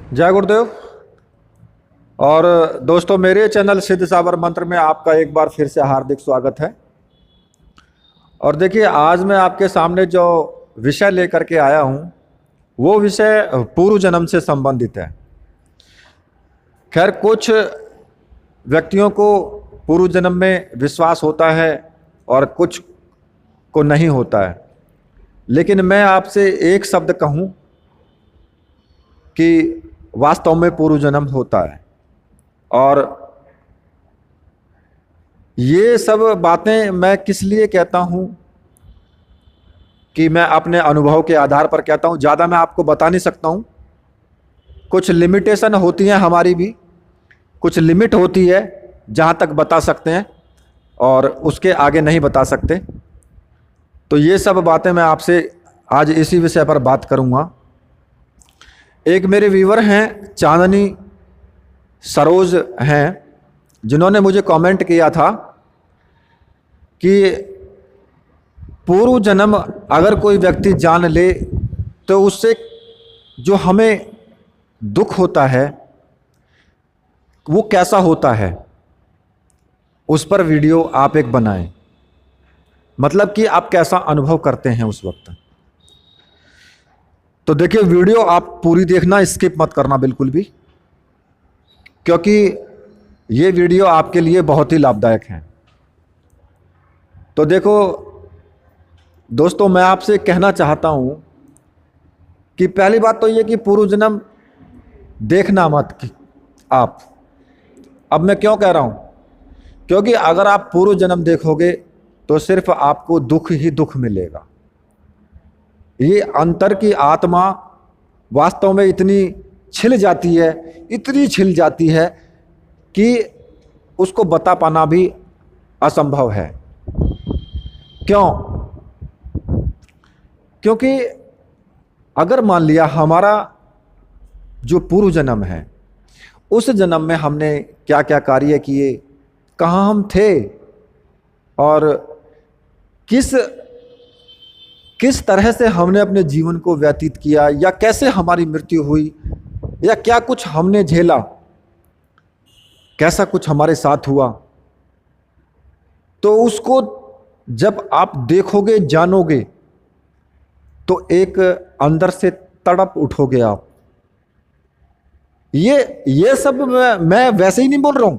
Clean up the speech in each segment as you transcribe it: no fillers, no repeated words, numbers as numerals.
जय गुरुदेव। और दोस्तों, मेरे चैनल सिद्ध साबर मंत्र में आपका एक बार फिर से हार्दिक स्वागत है। और देखिए, आज मैं आपके सामने जो विषय लेकर के आया हूँ वो विषय पूर्व जन्म से संबंधित है। खैर, कुछ व्यक्तियों को पूर्व जन्म में विश्वास होता है और कुछ को नहीं होता है, लेकिन मैं आपसे एक शब्द कहूँ कि वास्तव में पूर्व जन्म होता है। और ये सब बातें मैं किस लिए कहता हूँ कि मैं अपने अनुभव के आधार पर कहता हूँ। ज़्यादा मैं आपको बता नहीं सकता हूँ। कुछ लिमिटेशन होती हैं, हमारी भी कुछ लिमिट होती है जहाँ तक बता सकते हैं और उसके आगे नहीं बता सकते। तो ये सब बातें मैं आपसे आज इसी विषय पर बात करूँगा। एक मेरे व्यूवर हैं, चांदनी सरोज हैं, जिन्होंने मुझे कमेंट किया था कि पूर्व जन्म अगर कोई व्यक्ति जान ले तो उससे जो हमें दुख होता है वो कैसा होता है, उस पर वीडियो आप एक बनाएं। मतलब कि आप कैसा अनुभव करते हैं उस वक्त। तो देखिए, वीडियो आप पूरी देखना, स्किप मत करना बिल्कुल भी, क्योंकि ये वीडियो आपके लिए बहुत ही लाभदायक है। तो देखो दोस्तों, मैं आपसे कहना चाहता हूँ कि पहली बात तो ये कि पूर्व जन्म देखना मत आप। अब मैं क्यों कह रहा हूँ, क्योंकि अगर आप पूर्व जन्म देखोगे तो सिर्फ आपको दुख ही दुख मिलेगा। ये अंतर की आत्मा वास्तव में इतनी छिल जाती है, इतनी छिल जाती है कि उसको बता पाना भी असंभव है। क्यों? क्योंकि अगर मान लिया हमारा जो पूर्व जन्म है, उस जन्म में हमने क्या क्या कार्य किए, कहाँ हम थे और किस तरह से हमने अपने जीवन को व्यतीत किया, या कैसे हमारी मृत्यु हुई, या क्या कुछ हमने झेला, कैसा कुछ हमारे साथ हुआ, तो उसको जब आप देखोगे, जानोगे, तो एक अंदर से तड़प उठोगे आप। ये सब मैं वैसे ही नहीं बोल रहा हूं,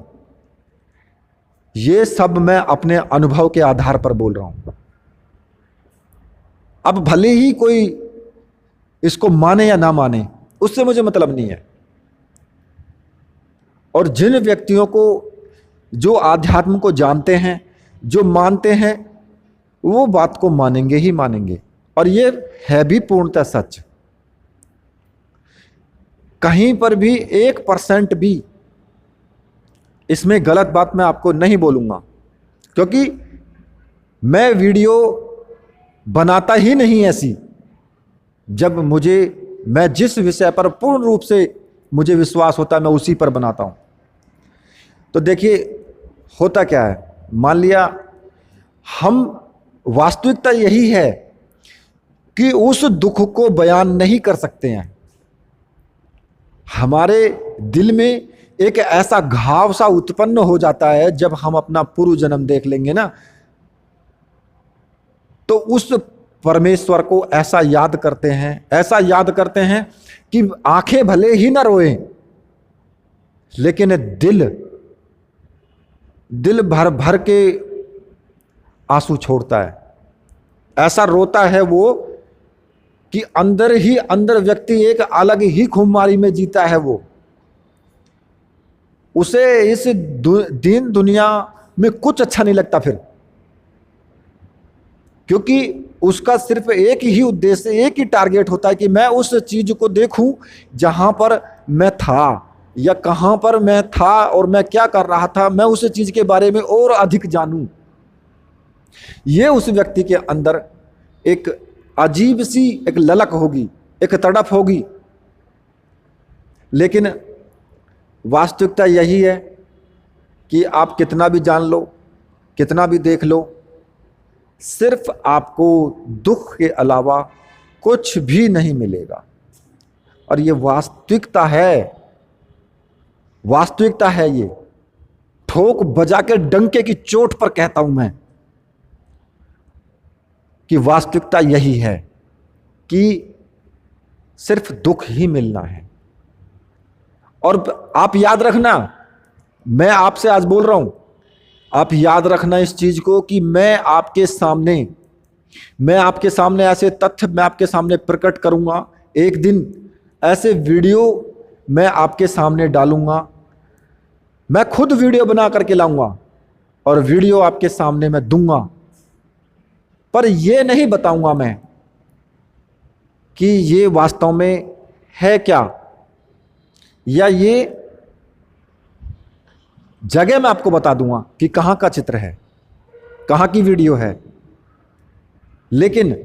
ये सब मैं अपने अनुभव के आधार पर बोल रहा हूं। अब भले ही कोई इसको माने या ना माने, उससे मुझे मतलब नहीं है। और जिन व्यक्तियों को जो आध्यात्म को जानते हैं, जो मानते हैं, वो बात को मानेंगे ही मानेंगे। और ये है भी पूर्णतः सच। कहीं पर भी 1% भी इसमें गलत बात मैं आपको नहीं बोलूंगा, क्योंकि मैं वीडियो बनाता ही नहीं ऐसी। जब मैं जिस विषय पर पूर्ण रूप से मुझे विश्वास होता है, मैं उसी पर बनाता हूं। तो देखिए, होता क्या है, मान लिया हम, वास्तविकता यही है कि उस दुख को बयान नहीं कर सकते हैं। हमारे दिल में एक ऐसा घाव सा उत्पन्न हो जाता है जब हम अपना पूर्व जन्म देख लेंगे ना, तो उस परमेश्वर को ऐसा याद करते हैं कि आंखें भले ही ना रोए, लेकिन दिल भर भर के आंसू छोड़ता है। ऐसा रोता है वो कि अंदर ही अंदर व्यक्ति एक अलग ही खुमारी में जीता है। वो उसे इस दीन दुनिया में कुछ अच्छा नहीं लगता फिर, क्योंकि उसका सिर्फ एक ही उद्देश्य, एक ही टारगेट होता है कि मैं उस चीज को देखूं जहां पर मैं था, या कहां पर मैं था और मैं क्या कर रहा था, मैं उस चीज के बारे में और अधिक जानूं। ये उस व्यक्ति के अंदर एक अजीब सी एक ललक होगी, एक तड़प होगी। लेकिन वास्तविकता यही है कि आप कितना भी जान लो, कितना भी देख लो, सिर्फ आपको दुख के अलावा कुछ भी नहीं मिलेगा। और ये वास्तविकता है, वास्तविकता है। ये ठोक बजा के डंके की चोट पर कहता हूं मैं कि वास्तविकता यही है कि सिर्फ दुख ही मिलना है। और आप याद रखना, मैं आपसे आज बोल रहा हूं, आप याद रखना इस चीज को कि मैं आपके सामने ऐसे तथ्य मैं आपके सामने प्रकट करूंगा। एक दिन ऐसे वीडियो मैं आपके सामने डालूंगा, मैं खुद वीडियो बना करके लाऊंगा और वीडियो आपके सामने मैं दूंगा, पर यह नहीं बताऊंगा मैं कि ये वास्तव में है क्या, या ये जगह मैं आपको बता दूंगा कि कहां का चित्र है, कहां की वीडियो है, लेकिन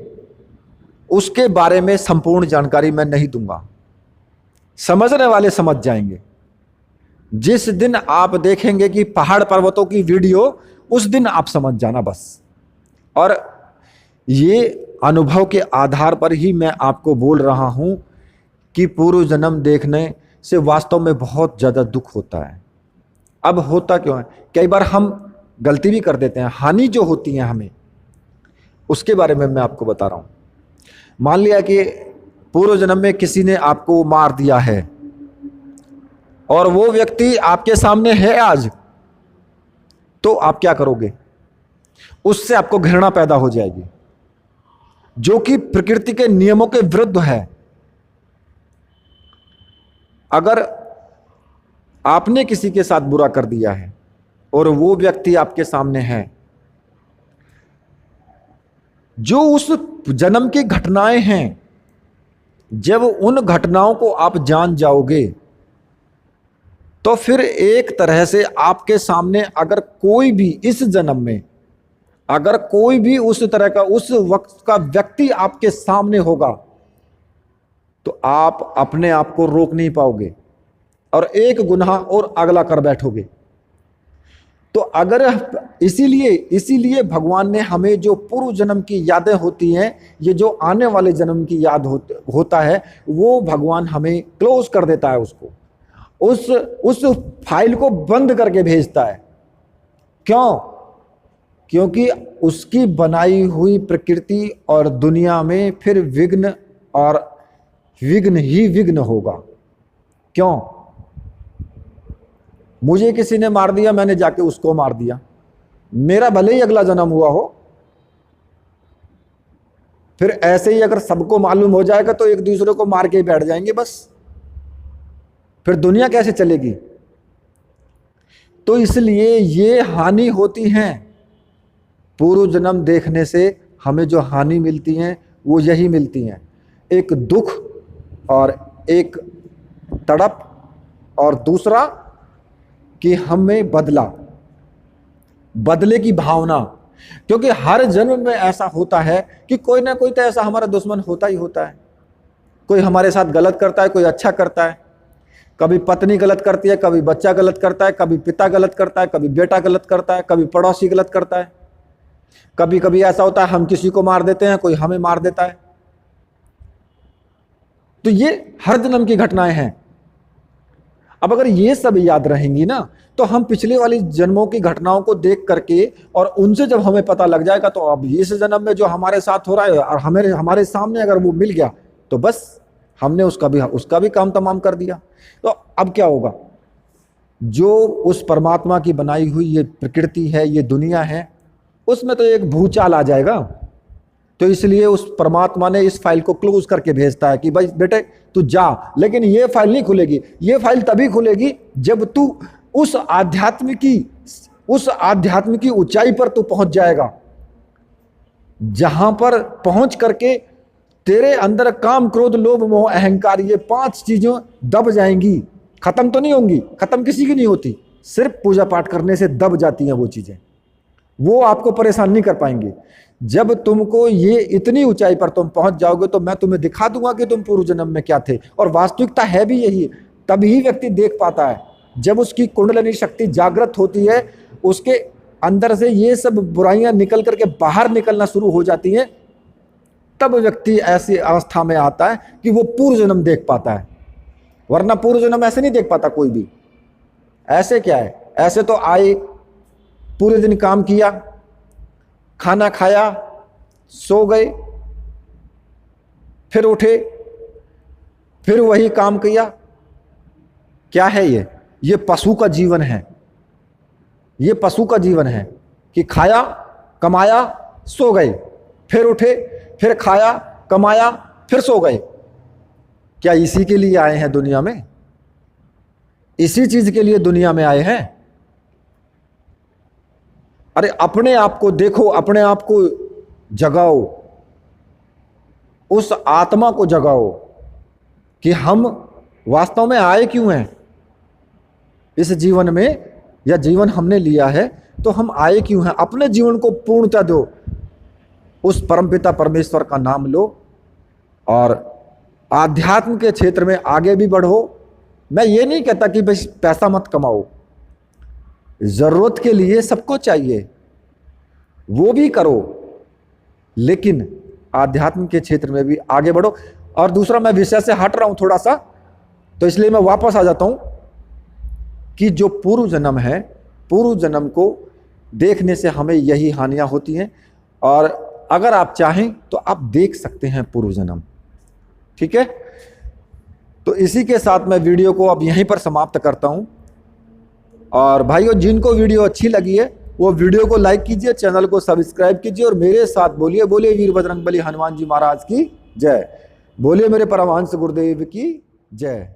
उसके बारे में संपूर्ण जानकारी मैं नहीं दूंगा। समझने वाले समझ जाएंगे। जिस दिन आप देखेंगे कि पहाड़ पर्वतों की वीडियो, उस दिन आप समझ जाना बस। और ये अनुभव के आधार पर ही मैं आपको बोल रहा हूं कि पूर्व जन्म देखने से वास्तव में बहुत ज़्यादा दुख होता है। अब होता क्यों है? कई बार हम गलती भी कर देते हैं, हानि जो होती है हमें, उसके बारे में मैं आपको बता रहा हूं। मान लिया कि पूर्व जन्म में किसी ने आपको मार दिया है और वो व्यक्ति आपके सामने है आज, तो आप क्या करोगे? उससे आपको घृणा पैदा हो जाएगी, जो कि प्रकृति के नियमों के विरुद्ध है। अगर आपने किसी के साथ बुरा कर दिया है और वो व्यक्ति आपके सामने है, जो उस जन्म की घटनाएं हैं, जब उन घटनाओं को आप जान जाओगे तो फिर एक तरह से आपके सामने अगर कोई भी इस जन्म में, अगर कोई भी उस तरह का उस वक्त का व्यक्ति आपके सामने होगा, तो आप अपने आप को रोक नहीं पाओगे और एक गुनाह और अगला कर बैठोगे। तो अगर इसीलिए भगवान ने हमें जो पूर्व जन्म की यादें होती हैं, ये जो आने वाले जन्म की याद होता है, वो भगवान हमें क्लोज कर देता है, उसको उस फाइल को बंद करके भेजता है। क्यों? क्योंकि उसकी बनाई हुई प्रकृति और दुनिया में फिर विघ्न और विघ्न ही विघ्न होगा। क्यों? मुझे किसी ने मार दिया, मैंने जाके उसको मार दिया, मेरा भले ही अगला जन्म हुआ हो, फिर ऐसे ही अगर सबको मालूम हो जाएगा तो एक दूसरे को मार के ही बैठ जाएंगे बस, फिर दुनिया कैसे चलेगी? तो इसलिए ये हानि होती हैं। पूर्व जन्म देखने से हमें जो हानि मिलती हैं वो यही मिलती हैं, एक दुख और एक तड़प, और दूसरा कि हमें बदले की भावना। क्योंकि हर जन्म में ऐसा होता है कि कोई ना कोई तो ऐसा हमारा दुश्मन होता ही होता है। कोई हमारे साथ गलत करता है, कोई अच्छा करता है। कभी पत्नी गलत करती है, कभी बच्चा गलत करता है, कभी पिता गलत करता है, कभी बेटा गलत करता है, कभी पड़ोसी गलत करता है। कभी कभी ऐसा होता है हम किसी को मार देते हैं, कोई हमें मार देता है। तो ये हर जन्म की घटनाएं हैं। अब अगर ये सब याद रहेंगी ना, तो हम पिछले वाली जन्मों की घटनाओं को देख करके और उनसे जब हमें पता लग जाएगा, तो अब इस जन्म में जो हमारे साथ हो रहा है और हमारे सामने अगर वो मिल गया, तो बस हमने उसका भी काम तमाम कर दिया। तो अब क्या होगा? जो उस परमात्मा की बनाई हुई ये प्रकृति है, ये दुनिया है, उसमें तो एक भूचाल आ जाएगा। तो इसलिए उस परमात्मा ने इस फाइल को क्लोज करके भेजता है कि भाई बेटे तू जा, लेकिन ये फाइल नहीं खुलेगी। ये फाइल तभी खुलेगी जब तू उस आध्यात्म की ऊंचाई पर तू पहुंच जाएगा, जहां पर पहुंच करके तेरे अंदर काम, क्रोध, लोभ, मोह, अहंकार, ये 5 चीजें दब जाएंगी। खत्म तो नहीं होंगी, खत्म किसी की नहीं होती, सिर्फ पूजा पाठ करने से दब जाती हैं वो चीजें। वो आपको परेशान नहीं कर पाएंगे। जब तुमको ये इतनी ऊंचाई पर तुम पहुंच जाओगे, तो मैं तुम्हें दिखा दूंगा कि तुम पूर्व जन्म में क्या थे। और वास्तविकता है भी यही। तभी व्यक्ति देख पाता है जब उसकी कुंडलिनी शक्ति जागृत होती है, उसके अंदर से ये सब बुराइयां निकल करके बाहर निकलना शुरू हो जाती हैं। तब व्यक्ति ऐसी अवस्था में आता है कि वो पूर्व जन्म देख पाता है। वरना पूर्व जन्म ऐसे नहीं देख पाता कोई भी। ऐसे क्या है, ऐसे तो आए, पूरे दिन काम किया, खाना खाया, सो गए, फिर उठे, फिर वही काम किया। क्या है ये पशु का जीवन है। ये पशु का जीवन है कि खाया, कमाया, सो गए, फिर उठे, फिर खाया, कमाया, फिर सो गए। क्या इसी के लिए आए हैं दुनिया में? इसी चीज के लिए दुनिया में आए हैं? अरे अपने आप को देखो, अपने आप को जगाओ, उस आत्मा को जगाओ कि हम वास्तव में आए क्यों हैं इस जीवन में, या जीवन हमने लिया है तो हम आए क्यों हैं। अपने जीवन को पूर्णता दो, उस परमपिता परमेश्वर का नाम लो और आध्यात्म के क्षेत्र में आगे भी बढ़ो। मैं ये नहीं कहता कि बस पैसा मत कमाओ, जरूरत के लिए सबको चाहिए, वो भी करो, लेकिन आध्यात्म के क्षेत्र में भी आगे बढ़ो। और दूसरा, मैं विषय से हट रहा हूं थोड़ा सा, तो इसलिए मैं वापस आ जाता हूं कि जो पूर्व जन्म है, पूर्व जन्म को देखने से हमें यही हानियां होती हैं। और अगर आप चाहें तो आप देख सकते हैं पूर्व जन्म। ठीक है, तो इसी के साथ मैं वीडियो को अब यहीं पर समाप्त करता हूं। और भाइयों, जिनको वीडियो अच्छी लगी है वो वीडियो को लाइक कीजिए, चैनल को सब्सक्राइब कीजिए और मेरे साथ बोलिए, बोले वीर बजरंगबली हनुमान जी महाराज की जय, बोले मेरे परमहंस गुरुदेव की जय।